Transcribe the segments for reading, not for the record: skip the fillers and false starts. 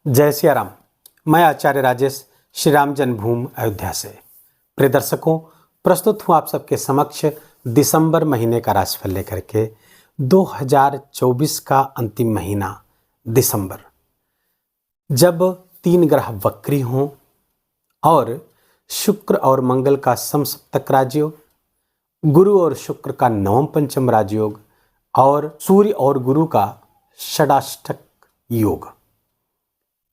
जय सिया राम। मैं आचार्य राजेश श्री राम जन्मभूमि अयोध्या से प्रिय दर्शकों प्रस्तुत हूँ आप सबके समक्ष दिसंबर महीने का राशिफल लेकर के। 2024 का अंतिम महीना दिसंबर, जब 3 ग्रह वक्री हों और शुक्र और मंगल का समसप्तक राजयोग, गुरु और शुक्र का नवम पंचम राजयोग और सूर्य और गुरु का षडाष्टक योग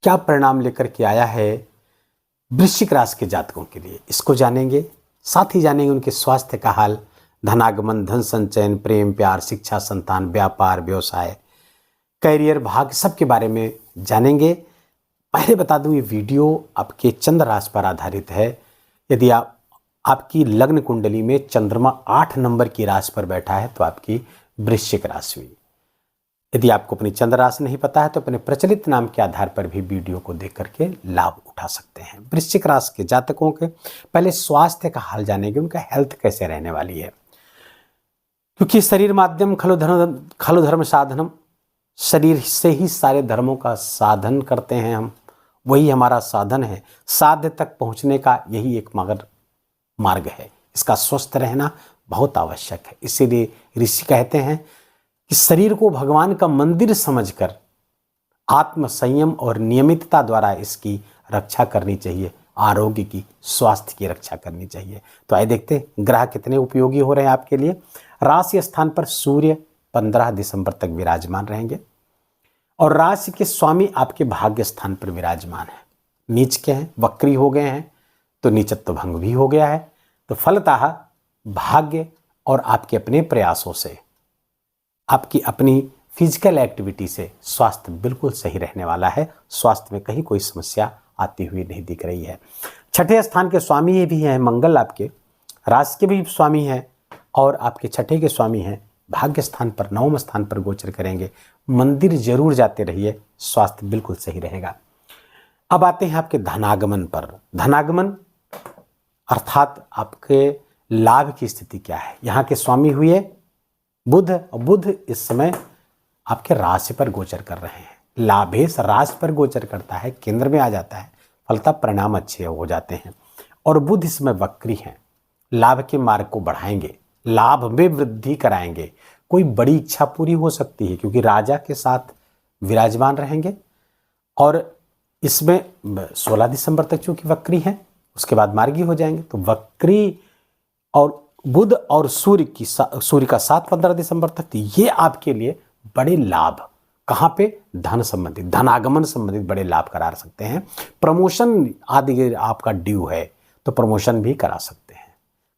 क्या परिणाम लेकर के आया है वृश्चिक राशि के जातकों के लिए, इसको जानेंगे। साथ ही जानेंगे उनके स्वास्थ्य का हाल, धनागमन, धन संचयन, प्रेम प्यार, शिक्षा, संतान, व्यापार, व्यवसाय, करियर, भाग्य, सबके बारे में जानेंगे। पहले बता दूं, ये वीडियो आपके चंद्र राशि पर आधारित है। यदि आपकी लग्न कुंडली में चंद्रमा 8 नंबर की राशि पर बैठा है तो आपकी वृश्चिक राशि हुई। यदि आपको अपनी चंद्र राशि नहीं पता है तो अपने प्रचलित नाम के आधार पर भी वीडियो को देख करके लाभ उठा सकते हैं। वृश्चिक राशि के जातकों के पहले स्वास्थ्य का हाल जानेंगे, उनका हेल्थ कैसे रहने वाली है। क्योंकि शरीर माध्यम खलु धर्म साधनम, शरीर से ही सारे धर्मों का साधन करते हैं हम, वही हमारा साधन है। साध्य तक पहुंचने का यही एक मगर मार्ग है। इसका स्वस्थ रहना बहुत आवश्यक है। इसीलिए ऋषि कहते हैं कि शरीर को भगवान का मंदिर समझकर आत्म संयम और नियमितता द्वारा इसकी रक्षा करनी चाहिए, आरोग्य की, स्वास्थ्य की रक्षा करनी चाहिए। तो आइए देखते हैं ग्रह कितने उपयोगी हो रहे हैं आपके लिए। राशि स्थान पर सूर्य 15 दिसंबर तक विराजमान रहेंगे और राशि के स्वामी आपके भाग्य स्थान पर विराजमान है। नीच के हैं, वक्री हो गए हैं तो नीचत्व भंग भी हो गया है। तो फलतः भाग्य और आपके अपने प्रयासों से, आपकी अपनी फिजिकल एक्टिविटी से स्वास्थ्य बिल्कुल सही रहने वाला है। स्वास्थ्य में कहीं कोई समस्या आती हुई नहीं दिख रही है। छठे स्थान के स्वामी ये भी हैं मंगल, आपके राशि के भी स्वामी हैं और आपके छठे के स्वामी हैं। भाग्य स्थान पर, नवम स्थान पर गोचर करेंगे। मंदिर जरूर जाते रहिए, स्वास्थ्य बिल्कुल सही रहेगा। अब आते हैं आपके धनागमन पर। धनागमन अर्थात आपके लाभ की स्थिति क्या है। यहाँ के स्वामी हुए बुध, और बुध इस समय आपके राशि पर गोचर कर रहे हैं। लाभेश राशि पर गोचर करता है, केंद्र में आ जाता है, फलतः परिणाम अच्छे हो जाते हैं। और बुध इसमें वक्री हैं, लाभ के मार्ग को बढ़ाएंगे, लाभ में वृद्धि कराएंगे। कोई बड़ी इच्छा पूरी हो सकती है क्योंकि राजा के साथ विराजमान रहेंगे। और इसमें 16 दिसंबर तक चूंकि वक्री हैं, उसके बाद मार्गी हो जाएंगे। तो वक्री और बुध और सूर्य का साथ 15 दिसंबर तक, ये आपके लिए बड़े लाभ, कहाँ पे, धन संबंधित, धनागमन संबंधित बड़े लाभ करा सकते हैं। प्रमोशन आदि आपका ड्यू है तो प्रमोशन भी करा सकते हैं।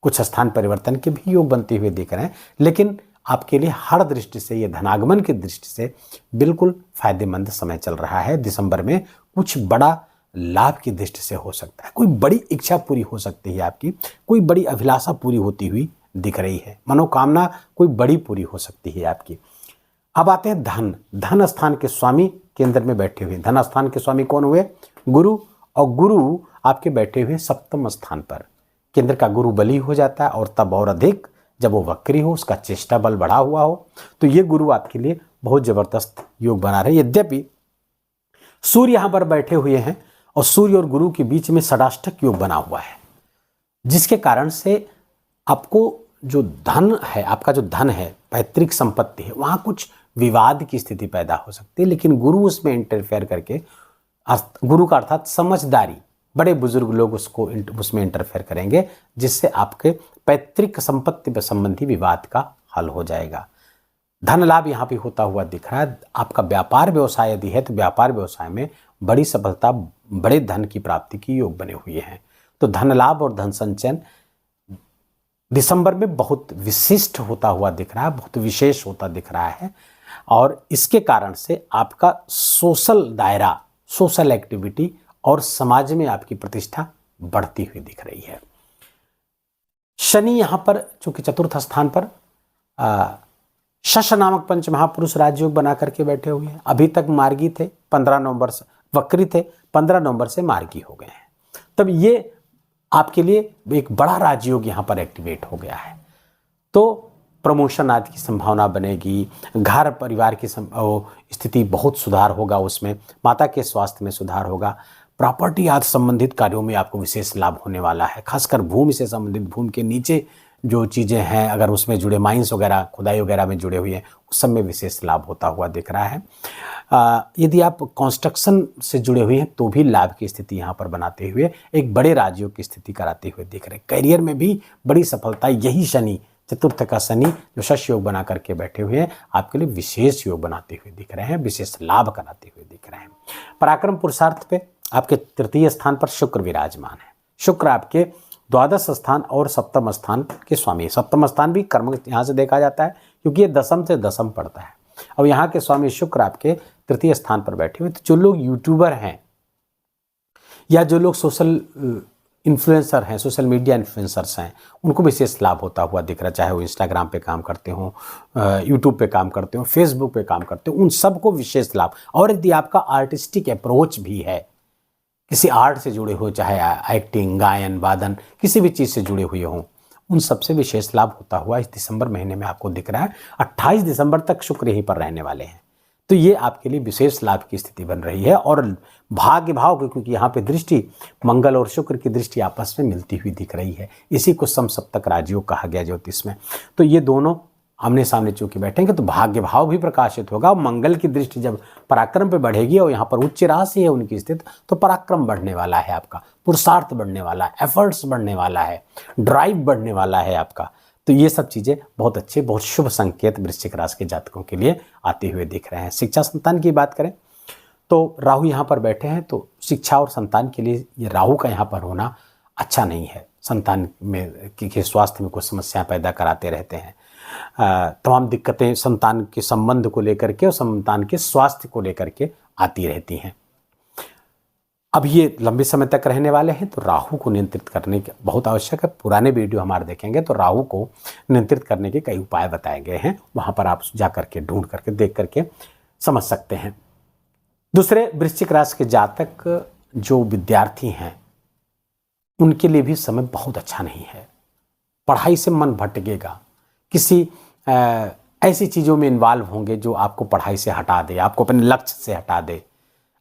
कुछ स्थान परिवर्तन के भी योग बनते हुए दिख रहे हैं, लेकिन आपके लिए हर दृष्टि से, ये धनागमन की दृष्टि से बिल्कुल फायदेमंद समय चल रहा है। दिसंबर में कुछ बड़ा लाभ की दृष्टि से हो सकता है। कोई बड़ी इच्छा पूरी हो सकती है आपकी, कोई बड़ी अभिलाषा पूरी होती हुई दिख रही है, मनोकामना कोई बड़ी पूरी हो सकती है आपकी। अब आते हैं धन। धन स्थान के स्वामी केंद्र में बैठे हुए। धन स्थान के स्वामी कौन हुए? गुरु। और गुरु आपके बैठे हुए सप्तम स्थान पर। केंद्र का गुरु बली हो जाता है और तब और अधिक जब वो वक्री हो, उसका चेष्टा बल बढ़ा हुआ हो, तो ये गुरु आपके लिए बहुत जबरदस्त योग बना रहे। यद्यपि सूर्य यहां पर बैठे हुए हैं और सूर्य और गुरु के बीच में षडाष्टक योग बना हुआ है, जिसके कारण से आपको जो धन है, आपका जो धन है, पैतृक संपत्ति है, वहां कुछ विवाद की स्थिति पैदा हो सकती है। लेकिन गुरु उसमें इंटरफेयर करके, गुरु का अर्थात समझदारी, बड़े बुजुर्ग लोग उसमें इंटरफेयर करेंगे, जिससे आपके पैतृक संपत्ति संबंधी विवाद का हल हो जाएगा। धन लाभ यहाँ पे होता हुआ दिख रहा है। आपका व्यापार व्यवसाय यदि है तो व्यापार व्यवसाय में बड़ी सफलता, बड़े धन की प्राप्ति की योग बने हुए हैं। तो धन लाभ और धन संचयन दिसंबर में बहुत विशिष्ट होता हुआ दिख रहा है, बहुत विशेष होता दिख रहा है। और इसके कारण से आपका सोशल दायरा, सोशल एक्टिविटी और समाज में आपकी प्रतिष्ठा बढ़ती हुई दिख रही है। शनि यहाँ पर चूंकि चतुर्थ स्थान पर शश नामक पंच महापुरुष राजयोग बना करके बैठे हुए हैं। अभी तक मार्गी थे, 15 नवंबर से वक्री थे, 15 नवंबर से मार्गी हो गए हैं। तब ये आपके लिए एक बड़ा राजयोग यहाँ पर एक्टिवेट हो गया है। तो प्रमोशन आदि की संभावना बनेगी, घर परिवार की स्थिति बहुत सुधार होगा, उसमें माता के स्वास्थ्य में सुधार होगा, प्रॉपर्टी आदि संबंधित कार्यों में आपको विशेष लाभ होने वाला है। खासकर भूमि से संबंधित, भूमि के नीचे जो चीज़ें हैं अगर उसमें जुड़े, माइंस वगैरह खुदाई वगैरह में जुड़े हुए हैं, उस सब में विशेष लाभ होता हुआ दिख रहा है। यदि आप कंस्ट्रक्शन से जुड़े हुए हैं तो भी लाभ की स्थिति यहाँ पर बनाते हुए एक बड़े राजयोग की स्थिति कराते हुए दिख रहे हैं। करियर में भी बड़ी सफलता, यही शनि, चतुर्थ का शनि जो शश योग बना करके बैठे हुए हैं, आपके लिए विशेष योग बनाते हुए दिख रहे हैं, विशेष लाभ कराते हुए दिख रहे हैं। पराक्रम पुरुषार्थ पे आपके तृतीय स्थान पर शुक्र विराजमान है। शुक्र आपके द्वादश स्थान और सप्तम स्थान के स्वामी है। सप्तम स्थान भी कर्म यहाँ से देखा जाता है क्योंकि ये दशम से दशम पड़ता है। अब यहाँ के स्वामी शुक्र आपके तृतीय स्थान पर बैठे हुए, तो जो लोग यूट्यूबर हैं या जो लोग सोशल इन्फ्लुएंसर हैं, सोशल मीडिया इन्फ्लुएंसर्स हैं, उनको विशेष लाभ होता हुआ दिख रहा है। चाहे वो इंस्टाग्राम पे काम करते हो, यूट्यूब पे काम करते हो, फेसबुक पे काम करते हो, उन सबको विशेष लाभ। और यदि आपका आर्टिस्टिक अप्रोच भी है, किसी आर्ट से जुड़े हो, चाहे एक्टिंग, गायन, वादन, किसी भी चीज़ से जुड़े हुए हों, उन सबसे विशेष लाभ होता हुआ इस दिसंबर महीने में आपको दिख रहा है। 28 दिसंबर तक शुक्र यहीं पर रहने वाले हैं, तो ये आपके लिए विशेष लाभ की स्थिति बन रही है। और भाग्य भाव की, क्योंकि यहाँ पे दृष्टि मंगल और शुक्र की दृष्टि आपस में मिलती हुई दिख रही है, इसी को समसप्तक राजयोग कहा गया ज्योतिष में। तो ये दोनों आमने सामने चूंकि बैठेंगे तो भाग्य भाव भी प्रकाशित होगा। मंगल की दृष्टि जब पराक्रम पे बढ़ेगी और यहाँ पर उच्च राशि है उनकी स्थिति, तो पराक्रम बढ़ने वाला है आपका, पुरुषार्थ बढ़ने वाला है, एफर्ट्स बढ़ने वाला है, ड्राइव बढ़ने वाला है आपका। तो ये सब चीज़ें बहुत अच्छे, बहुत शुभ संकेत वृश्चिक राशि के जातकों के लिए आते हुए दिख रहे हैं। शिक्षा संतान की बात करें तो राहु यहाँ पर बैठे हैं, तो शिक्षा और संतान के लिए ये राहु का यहाँ पर होना अच्छा नहीं है। संतान में के स्वास्थ्य में कुछ समस्याएं पैदा कराते रहते हैं। तमाम दिक्कतें संतान के संबंध को लेकर के और संतान के स्वास्थ्य को लेकर के आती रहती हैं। अब ये लंबे समय तक रहने वाले हैं, तो राहु को नियंत्रित करने की बहुत आवश्यक है। पुराने वीडियो हमारे देखेंगे तो राहु को नियंत्रित करने के कई उपाय बताए गए हैं, वहाँ पर आप जा करके ढूंढ करके देख करके समझ सकते हैं। दूसरे, वृश्चिक राशि के जातक जो विद्यार्थी हैं उनके लिए भी समय बहुत अच्छा नहीं है। पढ़ाई से मन भटकेगा, किसी ऐसी चीज़ों में इन्वॉल्व होंगे जो आपको पढ़ाई से हटा दे, आपको अपने लक्ष्य से हटा दे,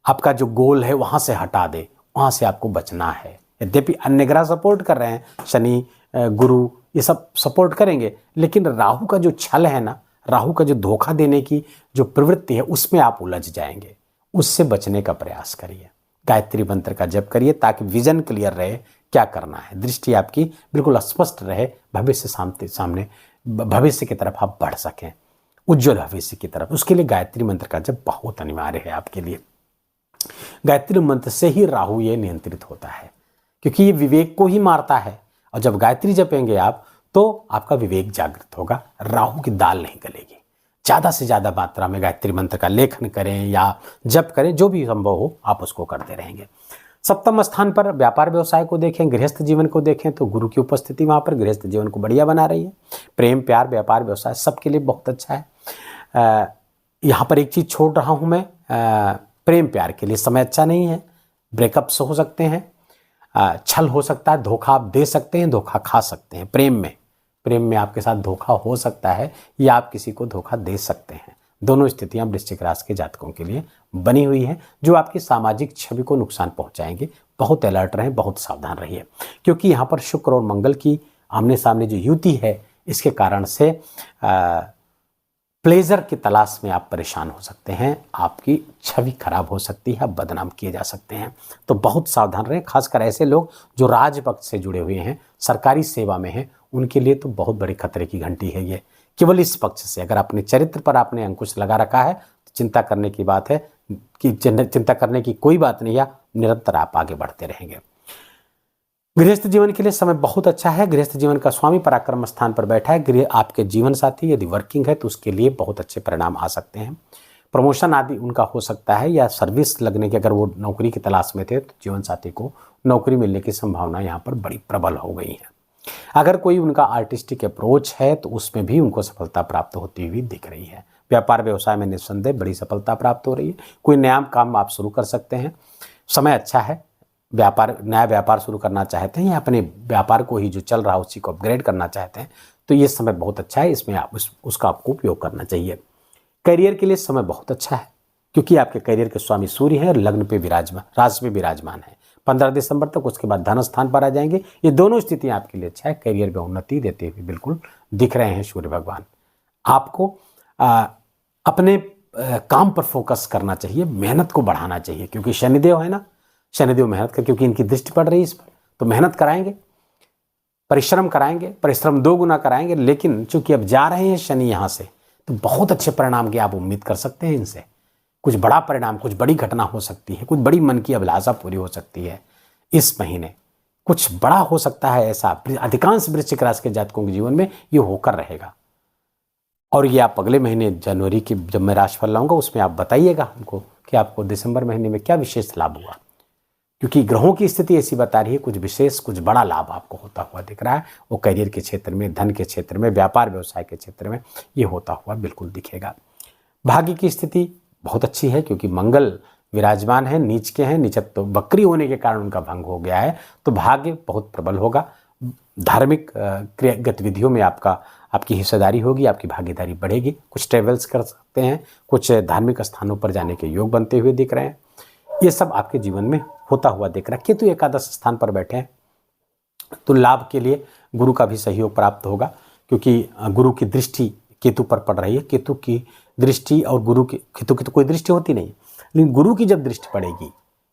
आपका जो गोल है वहाँ से हटा दे, वहाँ से आपको बचना है। यद्यपि अन्य ग्रह सपोर्ट कर रहे हैं, शनि, गुरु, ये सब सपोर्ट करेंगे, लेकिन राहु का जो छल है ना, राहु का जो धोखा देने की जो प्रवृत्ति है, उसमें आप उलझ जाएंगे। उससे बचने का प्रयास करिए। गायत्री मंत्र का जप करिए ताकि विजन क्लियर रहे, क्या करना है, दृष्टि आपकी बिल्कुल स्पष्ट रहे, भविष्य सामने भविष्य की तरफ आप बढ़ सकें, उज्जवल भविष्य की तरफ। उसके लिए गायत्री मंत्र का जप बहुत अनिवार्य है आपके लिए। गायत्री मंत्र से ही राहु ये नियंत्रित होता है, क्योंकि ये विवेक को ही मारता है। और जब गायत्री जपेंगे आप तो आपका विवेक जागृत होगा, राहु की दाल नहीं गलेगी। ज़्यादा से ज़्यादा मात्रा में गायत्री मंत्र का लेखन करें या जप करें, जो भी संभव हो आप उसको करते रहेंगे। सप्तम स्थान पर व्यापार व्यवसाय को देखें, गृहस्थ जीवन को देखें तो गुरु की उपस्थिति वहाँ पर गृहस्थ जीवन को बढ़िया बना रही है। प्रेम, प्यार, व्यापार, व्यवसाय सबके लिए बहुत अच्छा है। यहाँ पर एक चीज़ छोड़ रहा हूँ मैं, प्रेम प्यार के लिए समय अच्छा नहीं है। ब्रेकअप्स हो सकते हैं, छल हो सकता है, धोखा आप दे सकते हैं, धोखा खा सकते हैं। प्रेम में आपके साथ धोखा हो सकता है या आप किसी को धोखा दे सकते हैं। दोनों स्थितियां वृश्चिक राशि के जातकों के लिए बनी हुई हैं, जो आपकी सामाजिक छवि को नुकसान पहुंचाएंगे। बहुत अलर्ट रहें, बहुत सावधान रहिए, क्योंकि यहाँ पर शुक्र और मंगल की आमने सामने जो युति है, इसके कारण से प्लेजर की तलाश में आप परेशान हो सकते हैं, आपकी छवि खराब हो सकती है, बदनाम किए जा सकते हैं। तो बहुत सावधान रहें, खासकर ऐसे लोग जो राजपक्ष से जुड़े हुए हैं, सरकारी सेवा में हैं, उनके लिए तो बहुत बड़ी खतरे की घंटी है ये। केवल इस पक्ष से अगर अपने चरित्र पर आपने अंकुश लगा रखा है तो चिंता करने की बात है, कि चिंता करने की कोई बात नहीं है, निरंतर आप आगे बढ़ते रहेंगे। गृहस्थ जीवन के लिए समय बहुत अच्छा है। गृहस्थ जीवन का स्वामी पराक्रम स्थान पर बैठा है। गृह आपके जीवन साथी यदि वर्किंग है तो उसके लिए बहुत अच्छे परिणाम आ सकते हैं। प्रमोशन आदि उनका हो सकता है, या सर्विस लगने की, अगर वो नौकरी की तलाश में थे तो जीवन साथी को नौकरी मिलने की संभावना यहाँ पर बड़ी प्रबल हो गई है। अगर कोई उनका आर्टिस्टिक अप्रोच है तो उसमें भी उनको सफलता प्राप्त होती हुई दिख रही है। व्यापार व्यवसाय में निस्संदेह बड़ी सफलता प्राप्त हो रही है। कोई नया काम आप शुरू कर सकते हैं, समय अच्छा है। नया व्यापार शुरू करना चाहते हैं या अपने व्यापार को ही जो चल रहा है उसी को अपग्रेड करना चाहते हैं तो ये समय बहुत अच्छा है, इसमें आप उसका आपको उपयोग करना चाहिए। करियर के लिए समय बहुत अच्छा है, क्योंकि आपके करियर के स्वामी सूर्य हैं और लग्न पे विराजमान, राशि पे विराजमान है 15 दिसंबर तक। उसके बाद धन स्थान पर आ जाएंगे। ये दोनों स्थितियां आपके लिए अच्छा है। करियर में उन्नति देते हुए बिल्कुल दिख रहे हैं सूर्य भगवान। आपको अपने काम पर फोकस करना चाहिए, मेहनत को बढ़ाना चाहिए, क्योंकि शनिदेव है ना, शनिदेव मेहनत कर, क्योंकि इनकी दृष्टि पड़ रही है इस पर, तो मेहनत कराएंगे, परिश्रम कराएंगे, परिश्रम 2 गुना कराएंगे। लेकिन चूंकि अब जा रहे हैं शनि यहाँ से, तो बहुत अच्छे परिणाम की आप उम्मीद कर सकते हैं इनसे। कुछ बड़ा परिणाम, कुछ बड़ी घटना हो सकती है, कुछ बड़ी मन की अभिलाषा पूरी हो सकती है इस महीने, कुछ बड़ा हो सकता है ऐसा। अधिकांश वृश्चिक राशि के जातकों के जीवन में ये होकर रहेगा। और ये आप अगले महीने जनवरी की जब मैं राशिफल लाऊंगा उसमें आप बताइएगा हमको कि आपको दिसंबर महीने में क्या विशेष लाभ हुआ, क्योंकि ग्रहों की स्थिति ऐसी बता रही है कुछ विशेष, कुछ बड़ा लाभ आपको होता हुआ दिख रहा है। वो करियर के क्षेत्र में, धन के क्षेत्र में, व्यापार व्यवसाय के क्षेत्र में ये होता हुआ बिल्कुल दिखेगा। भाग्य की स्थिति बहुत अच्छी है, क्योंकि मंगल विराजमान है, नीच के हैं, नीचत्व तो वक्री होने के कारण उनका भंग हो गया है, तो भाग्य बहुत प्रबल होगा। धार्मिक गतिविधियों में आपकी हिस्सेदारी होगी, आपकी भागीदारी बढ़ेगी। कुछ ट्रेवल्स कर सकते हैं, कुछ धार्मिक स्थानों पर जाने के योग बनते हुए दिख रहे हैं। ये सब आपके जीवन में होता हुआ दिख रहा है। केतु एकादश स्थान पर बैठे हैं, तो लाभ के लिए गुरु का भी सहयोग प्राप्त होगा, क्योंकि गुरु की दृष्टि केतु पर पड़ रही है। केतु की दृष्टि और गुरु की, केतु की तो कोई दृष्टि होती नहीं, लेकिन गुरु की जब दृष्टि पड़ेगी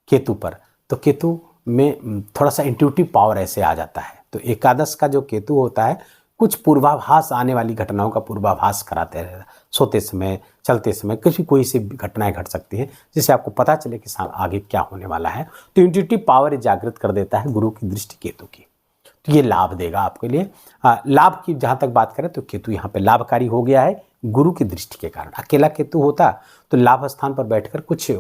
केतु पर, तो केतु में थोड़ा सा इंट्यूटिव पावर ऐसे आ जाता है। तो एकादश का जो केतु होता है, कुछ पूर्वाभास, आने वाली घटनाओं का पूर्वाभास कराते रहता है। सोते समय, चलते समय कोई सी घटनाएं घट सकती हैं, जिससे आपको पता चले कि आगे क्या होने वाला है। तो इंट्यूटिव पावर जागृत कर देता है गुरु की दृष्टि केतु की, तो ये लाभ देगा आपके लिए। लाभ की जहाँ तक बात करें तो केतु यहाँ पे लाभकारी हो गया है गुरु की दृष्टि के कारण। अकेला केतु होता तो लाभ स्थान पर बैठकर कुछ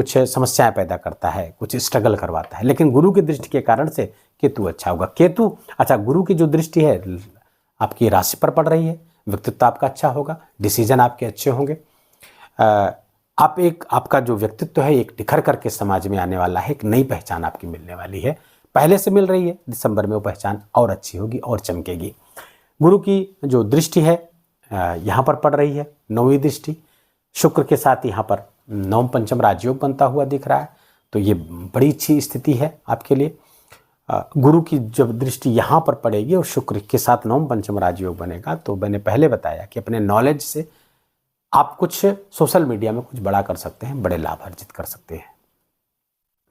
समस्याएं पैदा करता है, कुछ स्ट्रगल करवाता है, लेकिन गुरु की दृष्टि के कारण से केतु अच्छा होगा। केतु अच्छा, गुरु की जो दृष्टि है आपकी राशि पर पड़ रही है, व्यक्तित्व आपका अच्छा होगा, डिसीजन आपके अच्छे होंगे। आपका जो व्यक्तित्व है एक निखर करके समाज में आने वाला है, एक नई पहचान आपकी मिलने वाली है, पहले से मिल रही है। दिसंबर में वो पहचान और अच्छी होगी और चमकेगी। गुरु की जो दृष्टि है यहाँ पर पड़ रही है, 9वीं दृष्टि शुक्र के साथ यहाँ पर 9 पंचम राजयोग बनता हुआ दिख रहा है, तो ये बड़ी अच्छी स्थिति है आपके लिए। गुरु की जब दृष्टि यहाँ पर पड़ेगी और शुक्र के साथ 9 पंचम राजयोग बनेगा, तो मैंने पहले बताया कि अपने नॉलेज से आप कुछ सोशल मीडिया में कुछ बड़ा कर सकते हैं, बड़े लाभ अर्जित कर सकते हैं।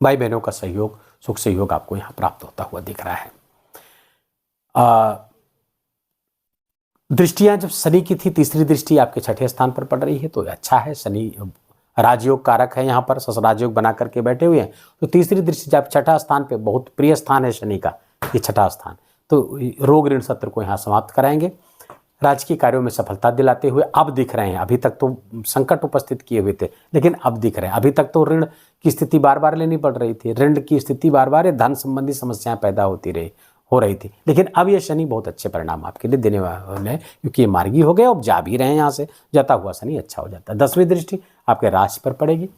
भाई बहनों का सहयोग, सुख सहयोग आपको यहाँ प्राप्त होता हुआ दिख रहा है। दृष्टियां जब शनि की थी, तीसरी दृष्टि आपके 6ठे स्थान पर पड़ रही है, तो अच्छा है। शनि राजयोग कारक है, यहाँ पर राजयोग बना करके बैठे हुए हैं, तो तीसरी दृष्टि जब 6ठा स्थान पे, बहुत प्रिय स्थान है शनि का ये 6ठा स्थान, तो रोग ऋण सत्र को यहाँ समाप्त कराएंगे। राजकीय कार्यों में सफलता दिलाते हुए अब दिख रहे हैं। अभी तक तो संकट उपस्थित किए हुए थे, लेकिन अब दिख रहे हैं। अभी तक तो ऋण की स्थिति बार बार लेनी पड़ रही थी, ऋण की स्थिति बार बार, धन संबंधी समस्याएं पैदा हो रही थी, लेकिन अब ये शनि बहुत अच्छे परिणाम आपके लिए देने वाले हैं, क्योंकि ये मार्गी हो गए, अब जा भी रहे हैं यहाँ से, जाता हुआ शनि अच्छा हो जाता है। 10वीं दृष्टि आपके राशि पर पड़ेगी,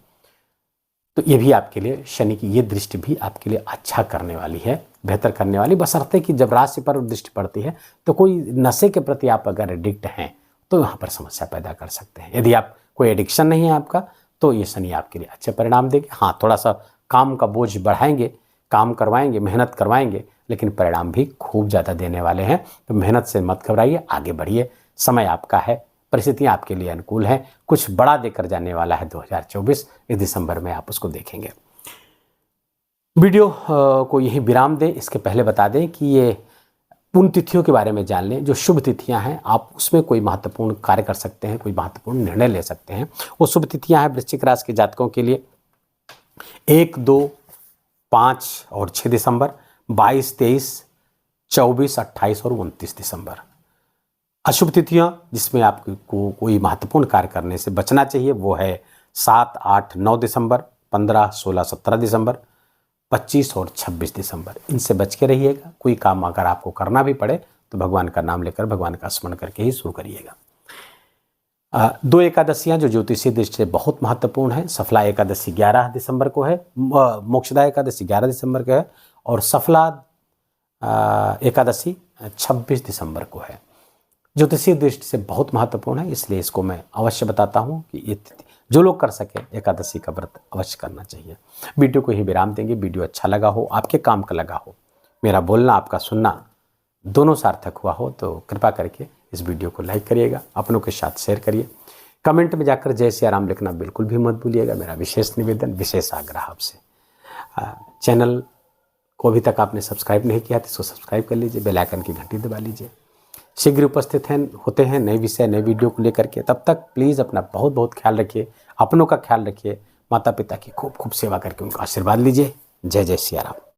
तो ये भी आपके लिए, शनि की ये दृष्टि भी आपके लिए अच्छा करने वाली है, बेहतर करने वाली, बशर्ते कि जब राशि पर दृष्टि पड़ती है तो कोई नशे के प्रति आप अगर एडिक्ट हैं तो यहाँ पर समस्या पैदा कर सकते हैं। यदि आप कोई एडिक्शन नहीं है आपका, तो ये शनि आपके लिए अच्छे परिणाम देंगे। हाँ, थोड़ा सा काम का बोझ बढ़ाएंगे, काम करवाएंगे, मेहनत करवाएंगे, लेकिन परिणाम भी खूब ज़्यादा देने वाले हैं। तो मेहनत से मत घबराइए, आगे बढ़िए, समय आपका है, परिस्थितियाँ आपके लिए अनुकूल हैं। कुछ बड़ा देकर जाने वाला है 2024, इस दिसंबर में आप उसको देखेंगे। वीडियो को यहीं विराम दें, इसके पहले बता दें कि ये उन तिथियों के बारे में जान लें जो शुभ तिथियां हैं। आप उसमें कोई महत्वपूर्ण कार्य कर सकते हैं, कोई महत्वपूर्ण निर्णय ले सकते हैं। वो शुभ तिथियां हैं वृश्चिक राशि के जातकों के लिए 1, 2, 5 और 6 दिसंबर, 22, 23, 24, 28 और 29 दिसंबर। अशुभ तिथियां जिसमें आपको कोई महत्वपूर्ण कार्य करने से बचना चाहिए वो है 7, 8, 9 दिसंबर, 15, 16, 17 दिसंबर, 25 और 26 दिसंबर। इनसे बच के रहिएगा। कोई काम अगर आपको करना भी पड़े तो भगवान का नाम लेकर, भगवान का स्मरण करके ही शुरू करिएगा। 2 एकादशियां जो ज्योतिषीय दृष्टि से बहुत महत्वपूर्ण है। सफला एकादशी 11 दिसंबर को है, मोक्षदा एकादशी 11 दिसंबर को है, और सफला एकादशी 26 दिसंबर को है। ज्योतिषीय दृष्टि से बहुत महत्वपूर्ण है, इसलिए इसको मैं अवश्य बताता हूँ कि ये तिथि जो लोग कर सके एकादशी का व्रत अवश्य करना चाहिए। वीडियो को ही विराम देंगे। वीडियो अच्छा लगा हो, आपके काम का लगा हो, मेरा बोलना आपका सुनना दोनों सार्थक हुआ हो तो कृपा करके इस वीडियो को लाइक करिएगा, अपनों के साथ शेयर करिए। कमेंट में जाकर जय सिया राम लिखना बिल्कुल भी मत भूलिएगा। मेरा विशेष निवेदन, विशेष आग्रह आपसे। चैनल को अभी तक आपने सब्सक्राइब नहीं किया तो इसको सब्सक्राइब कर लीजिए, बेल आइकन की घंटी दबा लीजिए। शीघ्र उपस्थित होते हैं नए विषय, नए वीडियो को लेकर के। तब तक प्लीज़ अपना बहुत बहुत ख्याल रखिए, अपनों का ख्याल रखिए, माता पिता की खूब खूब सेवा करके उनका आशीर्वाद लीजिए। जय जय सिया राम।